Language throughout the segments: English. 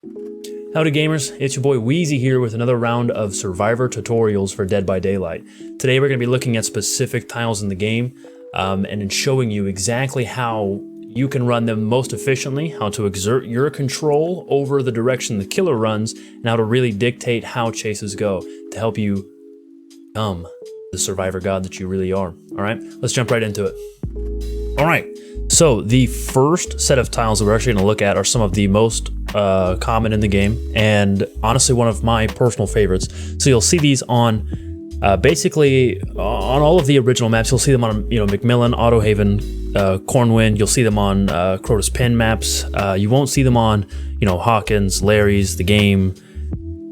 Howdy gamers, it's your boy Wheezy here with another round of Survivor tutorials for Dead by Daylight. Today we're going to be looking at specific tiles in the game and showing you exactly how you can run them most efficiently, how to exert your control over the direction the killer runs, and how to really dictate how chases go to help you become the Survivor god that you really are. Alright, let's jump right into it. Alright, so the first set of tiles that we're actually going to look at are some of the most common in the game, and honestly one of my personal favorites. So you'll see these on basically on all of the original maps. You'll see them on McMillan, Autohaven, Cornwind. You'll see them on Crotus Pen maps. You won't see them on Hawkins, Larry's, The Game.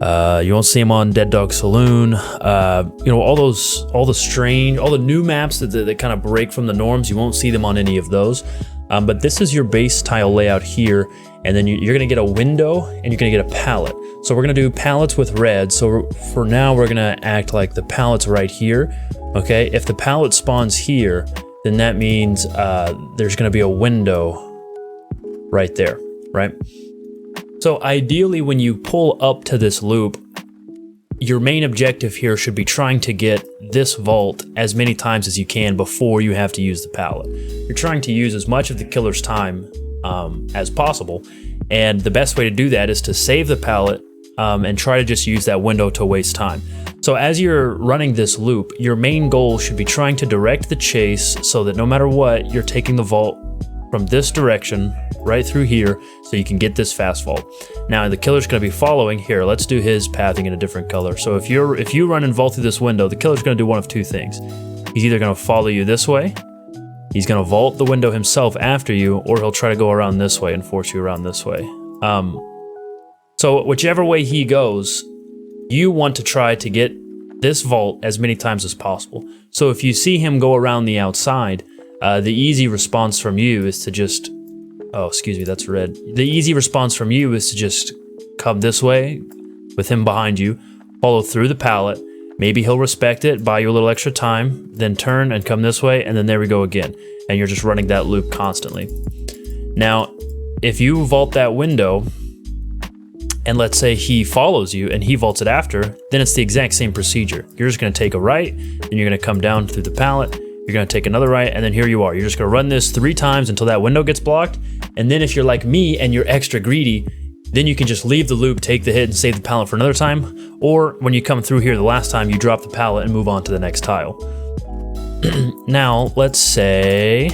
You won't see them on Dead Dog Saloon. All the new maps that kind of break from the norms. You won't see them on any of those. But this is your base tile layout here, and then you're going to get a window and you're going to get a pallet. So we're going to do pallets with red. So for now, we're going to act like the pallet's right here. Okay, if the pallet spawns here, then that means there's going to be a window right there, right? So ideally, when you pull up to this loop, your main objective here should be trying to get this vault as many times as you can before you have to use the pallet. You're trying to use as much of the killer's time as possible, and the best way to do that is to save the pallet and try to just use that window to waste time. So as you're running this loop, your main goal should be trying to direct the chase so that no matter what, you're taking the vault from this direction right through here so you can get this fast vault. Now the killer's going to be following here. Let's do his pathing in a different color. So if you run and vault through this window, the killer's going to do one of two things. He's either going to follow you this way, he's going to vault the window himself after you, or he'll try to go around this way and force you around this way. So whichever way he goes, you want to try to get this vault as many times as possible. So if you see him go around the outside, the easy response from you is to just, oh, excuse me, that's red. The easy response from you is to just come this way with him behind you, follow through the pallet. Maybe he'll respect it, buy you a little extra time, then turn and come this way, and then there we go again. And you're just running that loop constantly. Now, if you vault that window, and let's say he follows you and he vaults it after, then it's the exact same procedure. You're just going to take a right, and you're going to come down through the pallet. You're going to take another right, and then here you are. You're just going to run this 3 times until that window gets blocked. And then if you're like me and you're extra greedy, then you can just leave the loop, take the hit, and save the pallet for another time. Or when you come through here the last time, you drop the pallet and move on to the next tile. Now, let's say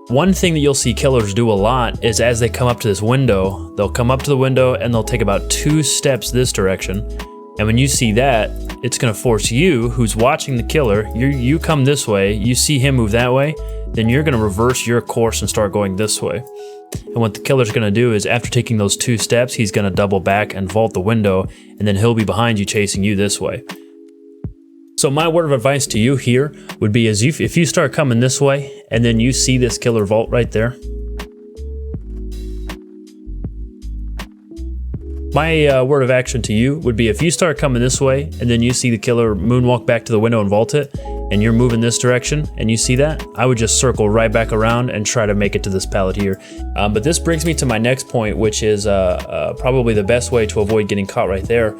one thing that you'll see killers do a lot is as they come up to this window, they'll come up to the window and they'll take about 2 steps this direction. And when you see that, it's going to force you, who's watching the killer, you come this way, you see him move that way, then you're going to reverse your course and start going this way. And what the killer's going to do is after taking those 2 steps, he's going to double back and vault the window, and then he'll be behind you chasing you this way. So my word of advice to you here would be is if you start coming this way, and then you see this killer vault right there, my word of action to you would be if you start coming this way and then you see the killer moonwalk back to the window and vault it, and you're moving this direction and you see that, I would just circle right back around and try to make it to this pallet here. But this brings me to my next point, which is probably the best way to avoid getting caught right there,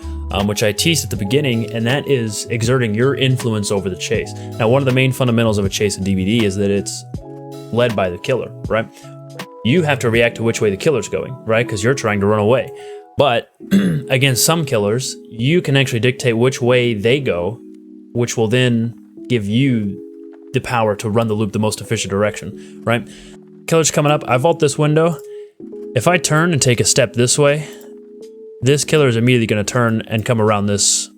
which I teased at the beginning, and that is exerting your influence over the chase. Now, one of the main fundamentals of a chase in DBD is that it's led by the killer, right? You have to react to which way the killer's going, right? Because you're trying to run away. But against some killers, you can actually dictate which way they go, which will then give you the power to run the loop the most efficient direction, right? Killer's coming up, I vault this window. If I turn and take a step this way, this killer is immediately going to turn and come around this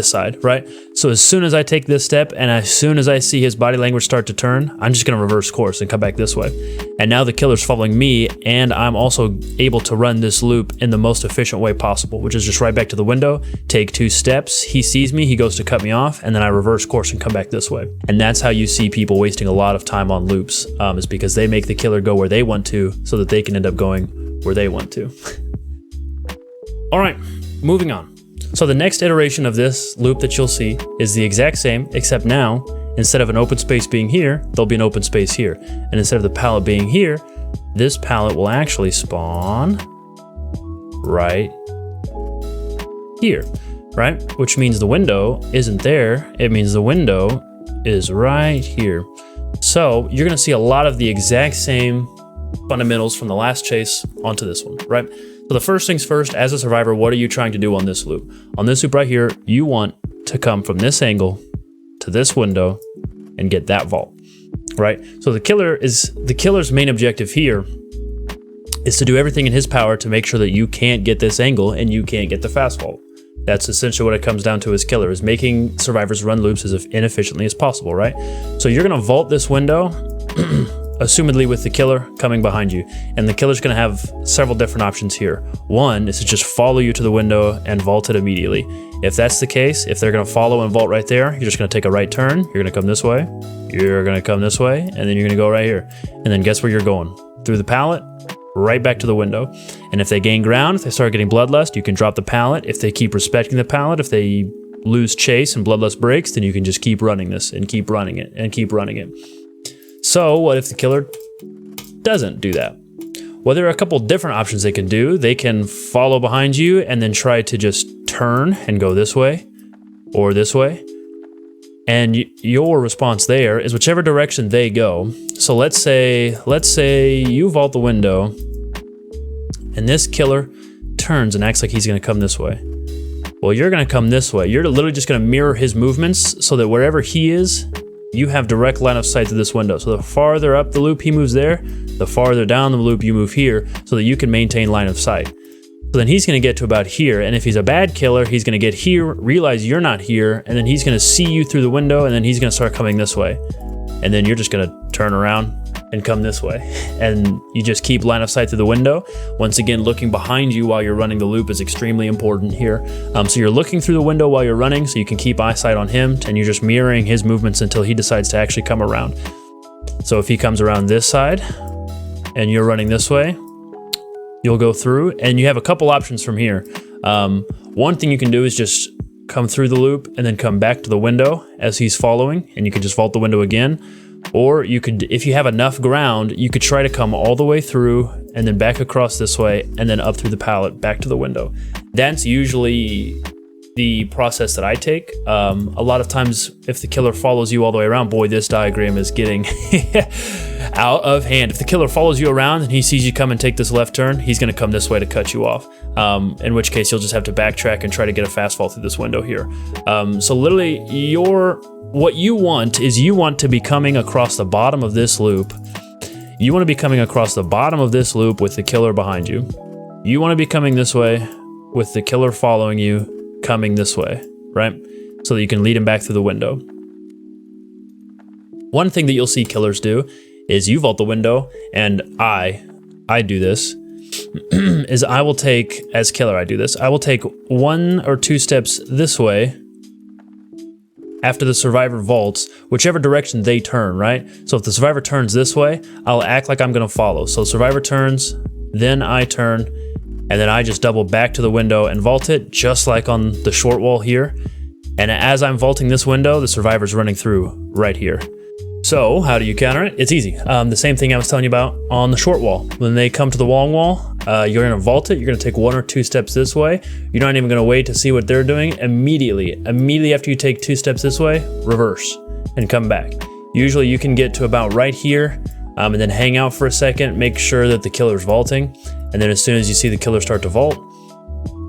side, right? So as soon as I take this step and as soon as I see his body language start to turn, I'm just going to reverse course and come back this way. And now the killer's following me, and I'm also able to run this loop in the most efficient way possible, which is just right back to the window, take 2 steps, he sees me, he goes to cut me off, and then I reverse course and come back this way. And that's how you see people wasting a lot of time on loops, is because they make the killer go where they want to so that they can end up going where they want to. All right, moving on. So the next iteration of this loop that you'll see is the exact same, except now, instead of an open space being here, there'll be an open space here. And instead of the pallet being here, this pallet will actually spawn right here, right? Which means the window isn't there. It means the window is right here. So you're gonna see a lot of the exact same fundamentals from the last chase onto this one, right? So the first things first, as a survivor, what are you trying to do on this loop? On this loop right here, you want to come from this angle to this window and get that vault, right? So the killer's main objective here is to do everything in his power to make sure that you can't get this angle and you can't get the fast vault. That's essentially what it comes down to as killer, is making survivors run loops as inefficiently as possible, right? So you're gonna vault this window, assumedly with the killer coming behind you. And the killer's gonna have several different options here. One is to just follow you to the window and vault it immediately. If that's the case, if they're gonna follow and vault right there, you're just gonna take a right turn, you're gonna come this way, you're gonna come this way, and then you're gonna go right here. And then guess where you're going? Through the pallet, right back to the window. And if they gain ground, if they start getting bloodlust, you can drop the pallet. If they keep respecting the pallet, if they lose chase and bloodlust breaks, then you can just keep running this and keep running it and keep running it. So what if the killer doesn't do that? Well, there are a couple different options they can do. They can follow behind you and then try to just turn and go this way or this way. And your response there is whichever direction they go. So let's say you vault the window and this killer turns and acts like he's gonna come this way. Well, you're gonna come this way. You're literally just gonna mirror his movements so that wherever he is, you have direct line of sight to this window. So the farther up the loop he moves there, the farther down the loop you move here so that you can maintain line of sight. So then he's gonna get to about here, and if he's a bad killer, he's gonna get here, realize you're not here, and then he's gonna see you through the window, and then he's gonna start coming this way. And then you're just gonna turn around and come this way. And you just keep line of sight through the window. Once again, looking behind you while you're running the loop is extremely important here. So you're looking through the window while you're running so you can keep eyesight on him, and you're just mirroring his movements until he decides to actually come around. So if he comes around this side and you're running this way, you'll go through, and you have a couple options from here. One thing you can do is just come through the loop and then come back to the window as he's following, and you can just vault the window again. Or you could, if you have enough ground, you could try to come all the way through and then back across this way and then up through the pallet back to the window. That's usually the process that I take. A lot of times if the killer follows you all the way around, boy, this diagram is getting out of hand. If the killer follows you around and he sees you come and take this left turn, he's gonna come this way to cut you off. In which case you'll just have to backtrack and try to get a fast fall through this window here. So literally what you want is you want to be coming across the bottom of this loop. You want to be coming across the bottom of this loop with the killer behind you. You want to be coming this way with the killer following you, coming this way, right? So that you can lead him back through the window. One thing that you'll see killers do is you vault the window, and I do this, is I will take, as killer I do this, I will take 1 or 2 steps this way after the survivor vaults, whichever direction they turn, right? So if the survivor turns this way, I'll act like I'm gonna follow. So survivor turns, then I turn, and then I just double back to the window and vault it, just like on the short wall here. And as I'm vaulting this window, the survivor's running through right here. So how do you counter it? It's easy. The same thing I was telling you about on the short wall. When they come to the long wall, you're gonna vault it. You're gonna take 1 or 2 steps this way. You're not even gonna wait to see what they're doing. Immediately after you take 2 steps this way, reverse and come back. Usually you can get to about right here and then hang out for a second, make sure that the killer's vaulting. And then as soon as you see the killer start to vault,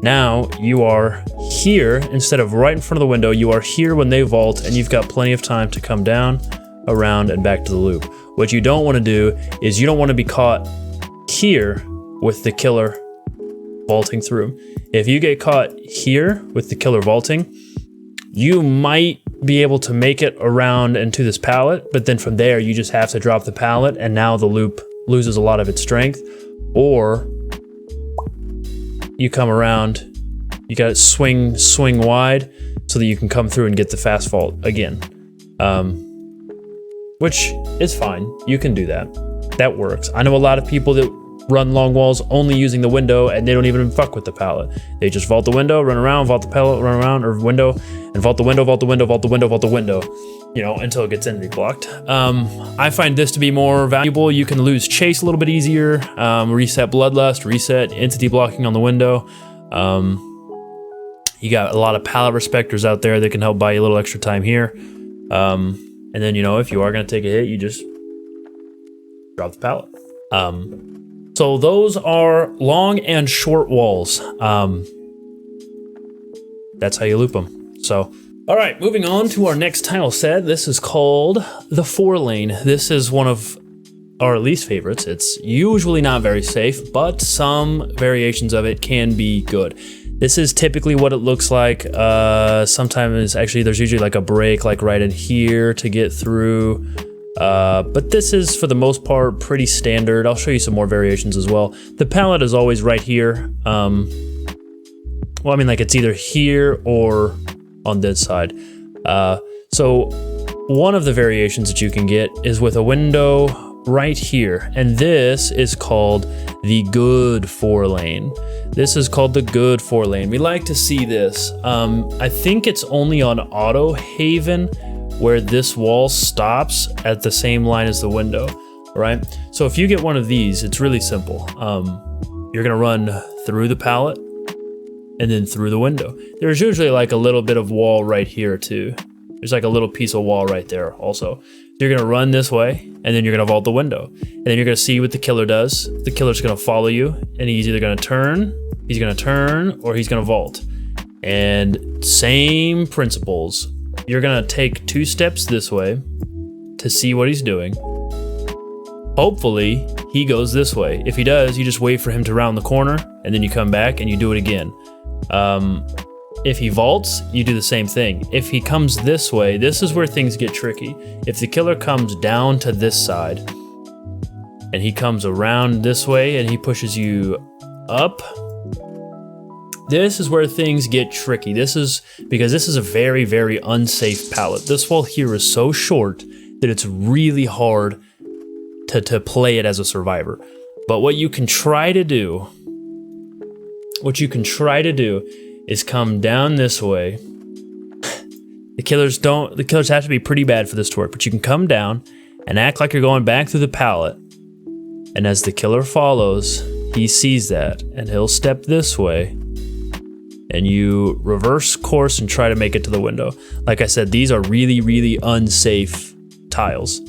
now you are here instead of right in front of the window. You are here when they vault, and you've got plenty of time to come down, around, and back to the loop. What you don't want to do is you don't want to be caught here with the killer vaulting through. If you get caught here with the killer vaulting, you might be able to make it around into this pallet, but then from there you just have to drop the pallet, and now the loop loses a lot of its strength. Or you come around, you got to swing wide so that you can come through and get the fast vault again. Which is fine. You can do that. That works. I know a lot of people that run long walls only using the window, and they don't even fuck with the pallet. They just vault the window, run around, vault the pallet, run around, or window, and vault the window, vault the window, vault the window, vault the window, you know, until it gets enemy blocked. I find this to be more valuable. You can lose chase a little bit easier, reset bloodlust, reset entity blocking on the window. You got a lot of pallet respecters out there that can help buy you a little extra time here. And then, you know, if you are going to take a hit, you just drop the pallet. So those are long and short walls. That's how you loop them. So, all right, moving on to our next tile set. This is called the 4-lane. This is one of our least favorites. It's usually not very safe, but some variations of it can be good. This is typically what it looks like. Sometimes actually there's usually like a break like right in here to get through. But this is for the most part pretty standard. I'll show you some more variations as well. The pallet is always right here. Well, I mean, like it's either here or on this side. So one of the variations that you can get is with a window right here, and this is called the good 4-lane. This is called the good 4-lane. We like to see this. I think it's only on Auto Haven where this wall stops at the same line as the window, right? So if you get one of these, it's really simple. You're gonna run through the pallet and then through the window. There's usually like a little bit of wall right here too. There's like a little piece of wall right there also. You're gonna run this way, and then you're gonna vault the window. And then you're gonna see what the killer does. The killer's gonna follow you, and he's either gonna turn, or he's gonna vault. And same principles. You're gonna take 2 steps this way to see what he's doing. Hopefully, he goes this way. If he does, you just wait for him to round the corner, and then you come back and you do it again. If he vaults, you do the same thing. If he comes this way, this is where things get tricky. If the killer comes down to this side, and he comes around this way, and he pushes you up, this is where things get tricky. This is because this is a very, very unsafe pallet. This wall here is so short that it's really hard to play it as a survivor. But what you can try to do is come down this way. The killers have to be pretty bad for this to work, but you can come down and act like you're going back through the pallet. And as the killer follows, he sees that and he'll step this way, and you reverse course and try to make it to the window. Like I said, these are really, really unsafe tiles.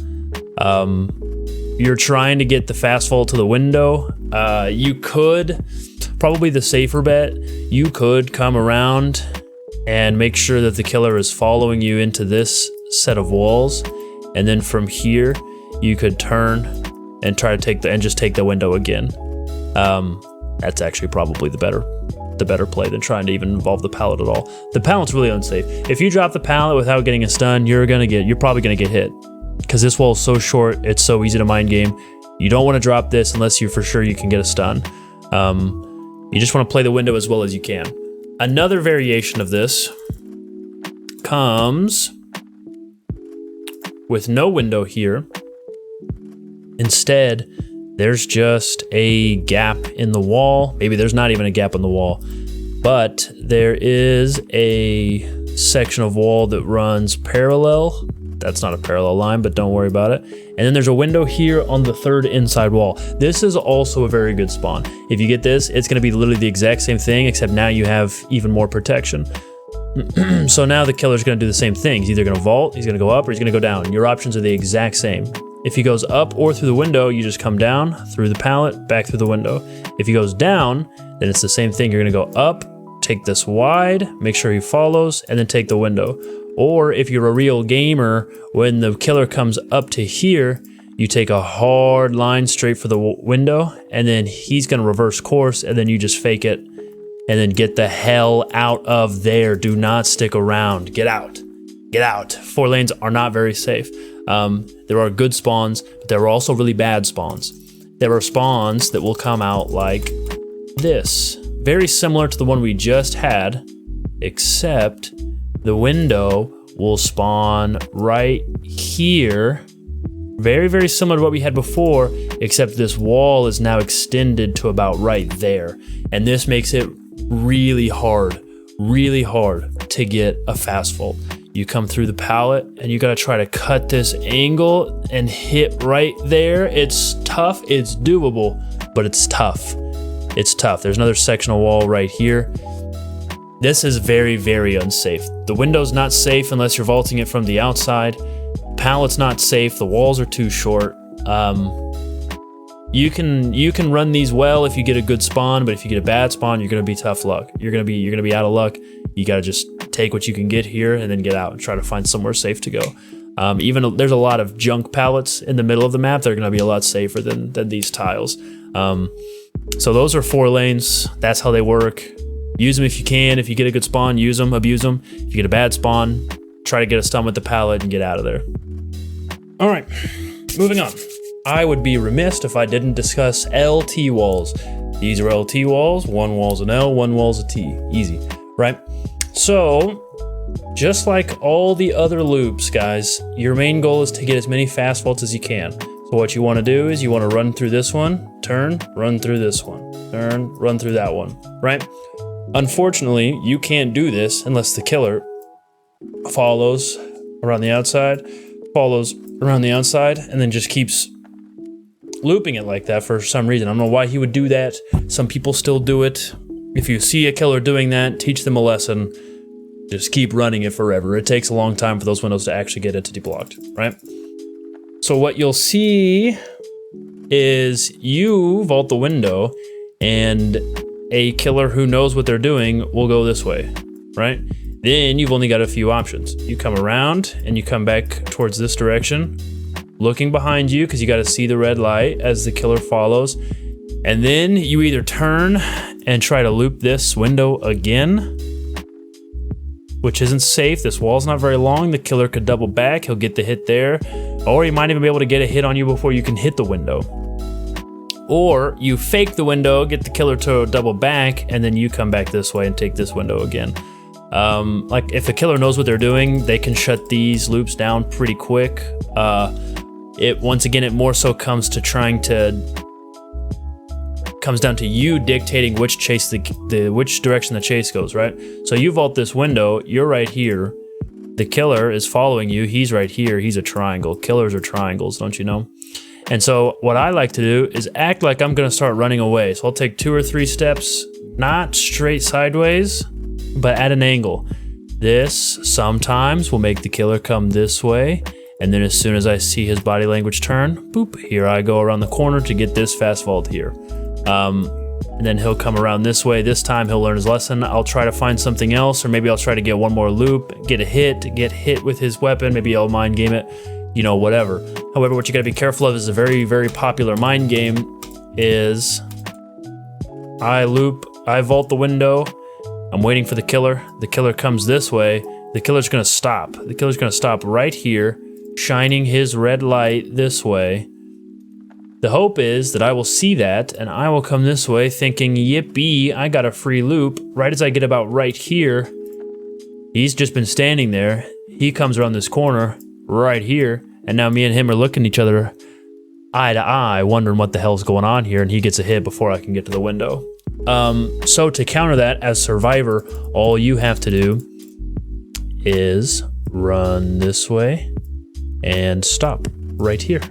You're trying to get the fast fall to the window. You could, probably the safer bet, you could come around and make sure that the killer is following you into this set of walls, and then from here you could turn and try to just take the window again. That's actually probably the better play than trying to even involve the pallet at all. The pallet's really unsafe. If you drop the pallet without getting a stun, you're probably gonna get hit, because this wall is so short. It's so easy to mind game. You don't want to drop this unless you're for sure you can get a stun. You just want to play the window as well as you can. Another variation of this comes with no window here. Instead, there's just a gap in the wall. Maybe there's not even a gap in the wall, but there is a section of wall that runs parallel. That's not a parallel line, but don't worry about it. And then there's a window here on the 3rd inside wall. This is also a very good spawn. If you get this, it's gonna be literally the exact same thing, except now you have even more protection. So now the killer's gonna do the same thing. He's either gonna vault, he's gonna go up, or he's gonna go down. Your options are the exact same. If he goes up or through the window, you just come down, through the pallet, back through the window. If he goes down, then it's the same thing. You're gonna go up, take this wide, make sure he follows, and then take the window. Or if you're a real gamer, when the killer comes up to here, you take a hard line straight for the window, and then he's gonna reverse course, and then you just fake it, and then get the hell out of there. Do not stick around. Get out. Get out. 4 lanes are not very safe. There are good spawns, but there are also really bad spawns. There are spawns that will come out like this. Very similar to the one we just had, except the window will spawn right here, Very, very similar to what we had before, except this wall is now extended to about right there. And this makes it really hard to get a fast vault. You come through the pallet and you gotta try to cut this angle and hit right there. It's tough, it's doable, but it's tough. It's tough. There's another sectional wall right here. This is very, very unsafe. The window's not safe unless you're vaulting it from the outside. Pallet's not safe, the walls are too short. You can run these well if you get a good spawn, but if you get a bad spawn, you're gonna be tough luck. You're gonna be out of luck. You gotta just take what you can get here and then get out and try to find somewhere safe to go. Even there's a lot of junk pallets in the middle of the map. They're gonna be a lot safer than these tiles. So those are 4 lanes. That's how they work. Use them if you can. If you get a good spawn, use them, abuse them. If you get a bad spawn, try to get a stun with the pallet and get out of there. All right, moving on. I would be remiss if I didn't discuss LT walls. These are LT walls. One wall's an L, one wall's a T. Easy, right? So, just like all the other loops, guys, your main goal is to get as many fast vaults as you can. So what you want to do is you want to run through this one, turn, run through this one, turn, run through that one, right? Unfortunately, you can't do this unless the killer follows around the outside, follows around the outside, and then just keeps looping it like that for some reason. I don't know why he would do that. Some people still do it. If you see a killer doing that, teach them a lesson. Just keep running it forever. It takes a long time for those windows to actually get entity blocked, right? So what you'll see is you vault the window and a killer who knows what they're doing will go this way, right? Then you've only got a few options. You come around and you come back towards this direction, looking behind you because you got to see the red light as the killer follows. And then you either turn and try to loop this window again, which isn't safe. This wall's not very long. The killer could double back. He'll get the hit there. Or he might even be able to get a hit on you before you can hit the window. Or you fake the window, get the killer to double back, and then you come back this way and take this window again. Like if a killer knows what they're doing, they can shut these loops down pretty quick. Once again, it more so comes down to you dictating which direction the chase goes, right? So you vault this window, you're right here. The killer is following you, he's right here, he's a triangle. Killers are triangles, don't you know? And so what I like to do is act like I'm gonna start running away. So I'll take 2 or 3 steps, not straight sideways, but at an angle. This sometimes will make the killer come this way. And then as soon as I see his body language turn, boop, here I go around the corner to get this fast vault here. And then he'll come around this way. This time he'll learn his lesson. I'll try to find something else, or maybe I'll try to get one more loop, get hit with his weapon. Maybe I'll mind game it, you know, whatever. However, what you gotta be careful of is a very, very popular mind game is I vault the window, I'm waiting for the killer comes this way, the killer's gonna stop. The killer's gonna stop right here, shining his red light this way. The hope is that I will see that and I will come this way thinking, yippee, I got a free loop. Right as I get about right here, he's just been standing there. He comes around this corner right here, and now me and him are looking at each other eye to eye, wondering what the hell's going on here, and he gets a hit before I can get to the window. So to counter that as Survivor, all you have to do is run this way and stop right here.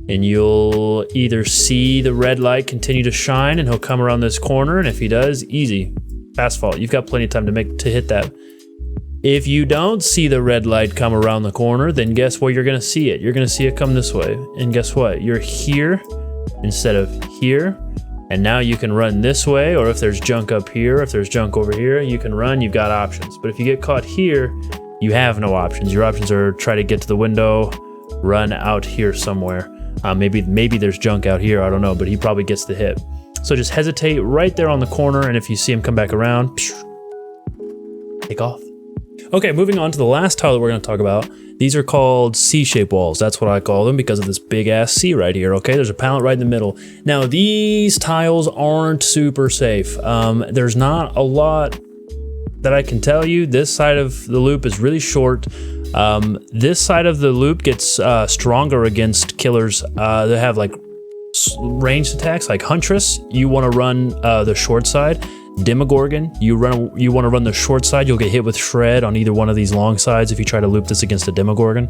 And you'll either see the red light continue to shine and he'll come around this corner, and if he does, easy, fast vault. You've got plenty of time to hit that. If you don't see the red light come around the corner, then guess where you're gonna see it? You're gonna see it come this way. And guess what? You're here instead of here. And now you can run this way, or if there's junk up here, if there's junk over here, you can run, you've got options. But if you get caught here, you have no options. Your options are try to get to the window, run out here somewhere. Maybe there's junk out here, I don't know, but he probably gets the hit. So just hesitate right there on the corner, and if you see him come back around, take off. Okay, moving on to the last tile that we're gonna talk about. These are called C-shaped walls. That's what I call them because of this big ass C right here, okay? There's a pallet right in the middle. Now, these tiles aren't super safe. There's not a lot that I can tell you, this side of the loop is really short. This side of the loop gets stronger against killers that have like ranged attacks, like Huntress. You want to run the short side. Demogorgon, you want to run the short side. You'll get hit with Shred on either one of these long sides if you try to loop this against a Demogorgon.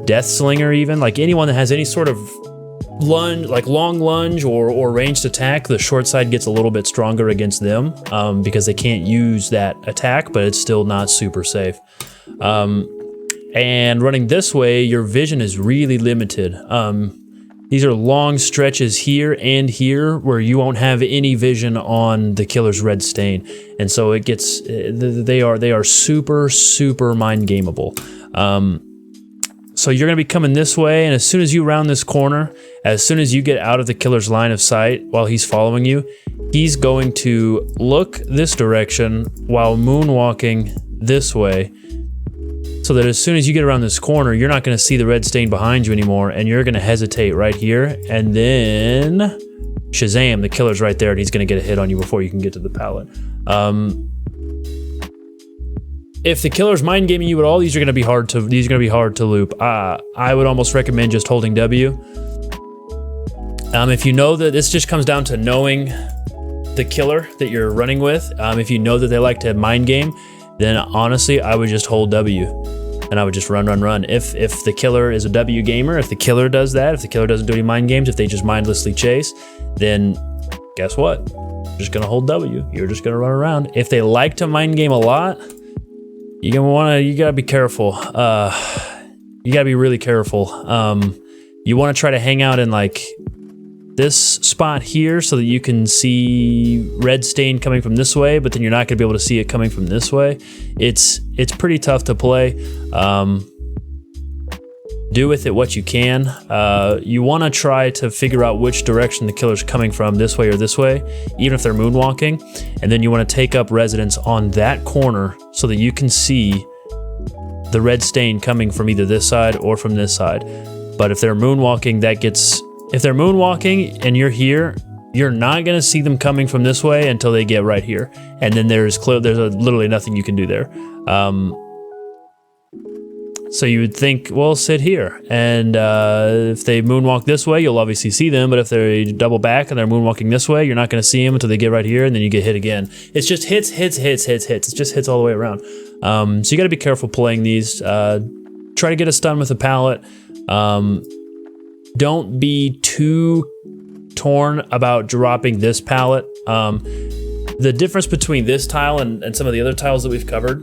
Deathslinger, even like anyone that has any sort of lunge, like long lunge or ranged attack, the short side gets a little bit stronger against them because they can't use that attack, but it's still not super safe. And running this way, your vision is really limited. These are long stretches here and here where you won't have any vision on the killer's red stain, and so it gets they are super mind gameable. So you're gonna be coming this way, and as soon as you round this corner, as soon as you get out of the killer's line of sight while he's following you, he's going to look this direction while moonwalking this way, so that as soon as you get around this corner, you're not gonna see the red stain behind you anymore, and you're gonna hesitate right here, and then Shazam, the killer's right there, and he's gonna get a hit on you before you can get to the pallet. If the killer's mind gaming you at all, these are gonna be hard to loop. I would almost recommend just holding W. If you know that this just comes down to knowing the killer that you're running with, if you know that they like to mind game, then honestly, I would just hold W, and I would just run. If the killer is a W gamer, if the killer does that, if the killer doesn't do any mind games, if they just mindlessly chase, then guess what? You're just gonna hold W. You're just gonna run around. If they like to mind game a lot, you gotta be careful. You gotta be really careful. You wanna try to hang out in like this spot here so that you can see red stain coming from this way, but then you're not gonna be able to see it coming from this way. It's pretty tough to play. Do with it what you can. You wanna try to figure out which direction the killer's coming from, this way or this way, even if they're moonwalking, and then you wanna take up residence on that corner so that you can see the red stain coming from either this side or from this side. But if they're moonwalking, if they're moonwalking and you're here, you're not gonna see them coming from this way until they get right here. And then there's literally nothing you can do there. So you would think, well, sit here. And if they moonwalk this way, you'll obviously see them. But if they double back and they're moonwalking this way, you're not gonna see them until they get right here, and then you get hit again. It's just hits. It's just hits all the way around. So you gotta be careful playing these. Try to get a stun with a pallet. Don't be too torn about dropping this pallet. The difference between this tile and some of the other tiles that we've covered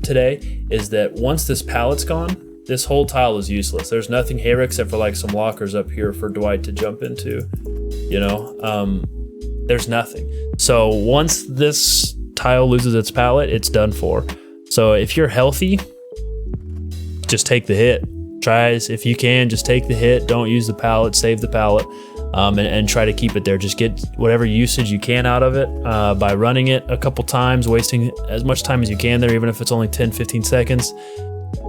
today is that once this pallet's gone, this whole tile is useless. There's nothing here except for like some lockers up here for Dwight to jump into, you know? There's nothing. So once this tile loses its pallet, it's done for. So if you're healthy, just take the hit. If you can, just take the hit. Don't use the pallet, save the pallet, and try to keep it there. Just get whatever usage you can out of it by running it a couple times, wasting as much time as you can there, even if it's only 10-15 seconds.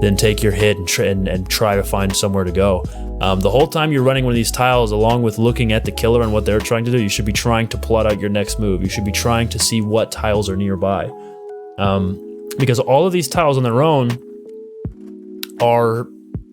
Then take your hit and try to find somewhere to go. The whole time you're running one of these tiles, along with looking at the killer and what they're trying to do, you should be trying to plot out your next move. You should be trying to see what tiles are nearby. Because all of these tiles on their own are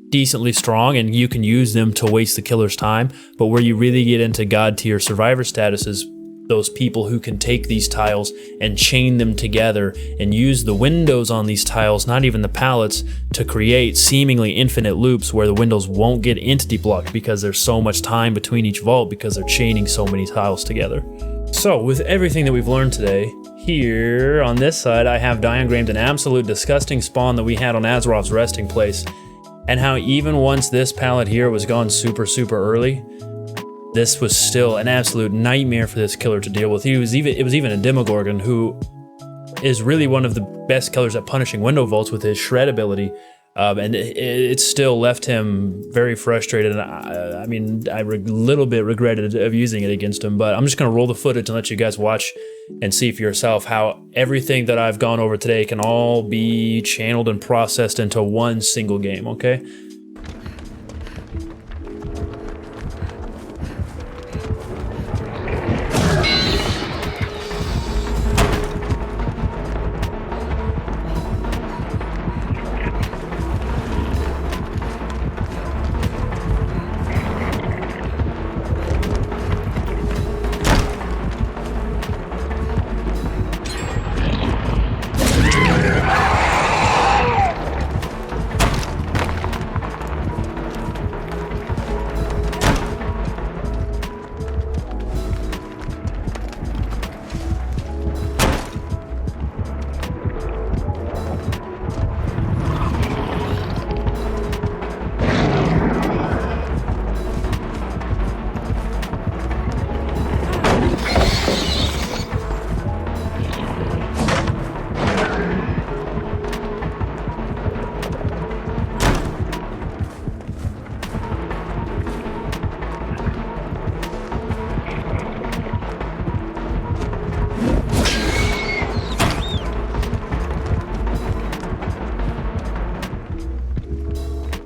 decently strong, and you can use them to waste the killer's time. But where you really get into god tier survivor status is those people who can take these tiles and chain them together and use the windows on these tiles, not even the pallets, to create seemingly infinite loops where the windows won't get entity blocked because there's so much time between each vault because they're chaining so many tiles together. So with everything that we've learned today, here on this side I have diagrammed an absolute disgusting spawn that we had on Azeroth's resting place, and how even once this pallet here was gone super early, this was still an absolute nightmare for this killer to deal with. It was even a Demogorgon, who is really one of the best killers at punishing window vaults with his shred ability, and it still left him very frustrated. And I mean, I little bit regretted of using it against him, but I'm just gonna roll the footage and let you guys watch and see for yourself how everything that I've gone over today can all be channeled and processed into one single game, okay?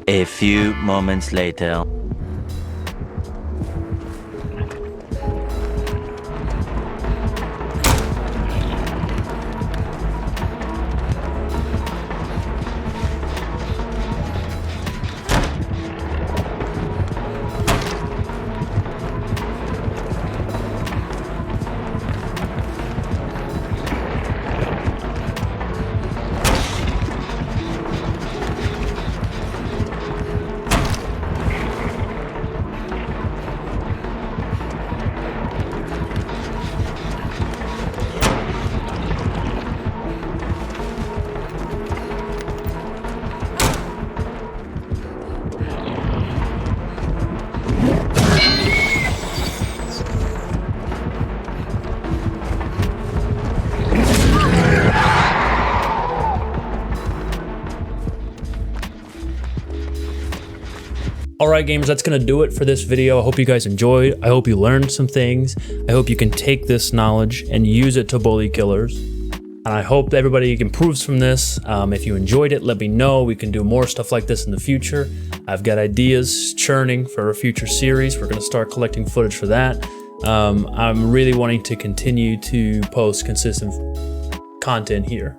A few moments later. Alright gamers, that's going to do it for this video. I hope you guys enjoyed. I hope you learned some things. I hope you can take this knowledge and use it to bully killers. And I hope that everybody improves from this. If you enjoyed it, let me know. We can do more stuff like this in the future. I've got ideas churning for a future series. We're going to start collecting footage for that. I'm really wanting to continue to post consistent content here.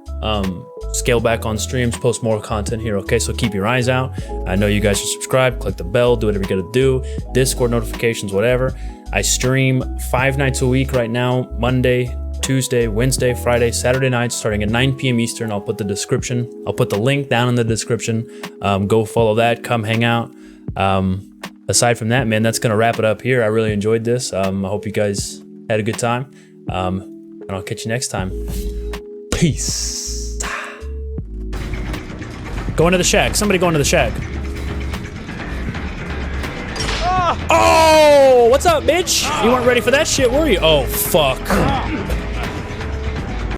Scale back on streams, post more content here, okay? So keep your eyes out. I know you guys should subscribe, click the bell, do whatever you gotta do, Discord notifications, whatever. I stream 5 nights a week right now, Monday, Tuesday, Wednesday, Friday, Saturday nights, starting at 9 p.m. Eastern. I'll put the link down in the description. Go follow that, come hang out. Aside from that, man, that's gonna wrap it up here. I really enjoyed this. I hope you guys had a good time. And I'll catch you next time. Peace. Go into the shack. Somebody go into the shack. Oh, what's up, bitch? You weren't ready for that shit, were you? Oh, fuck.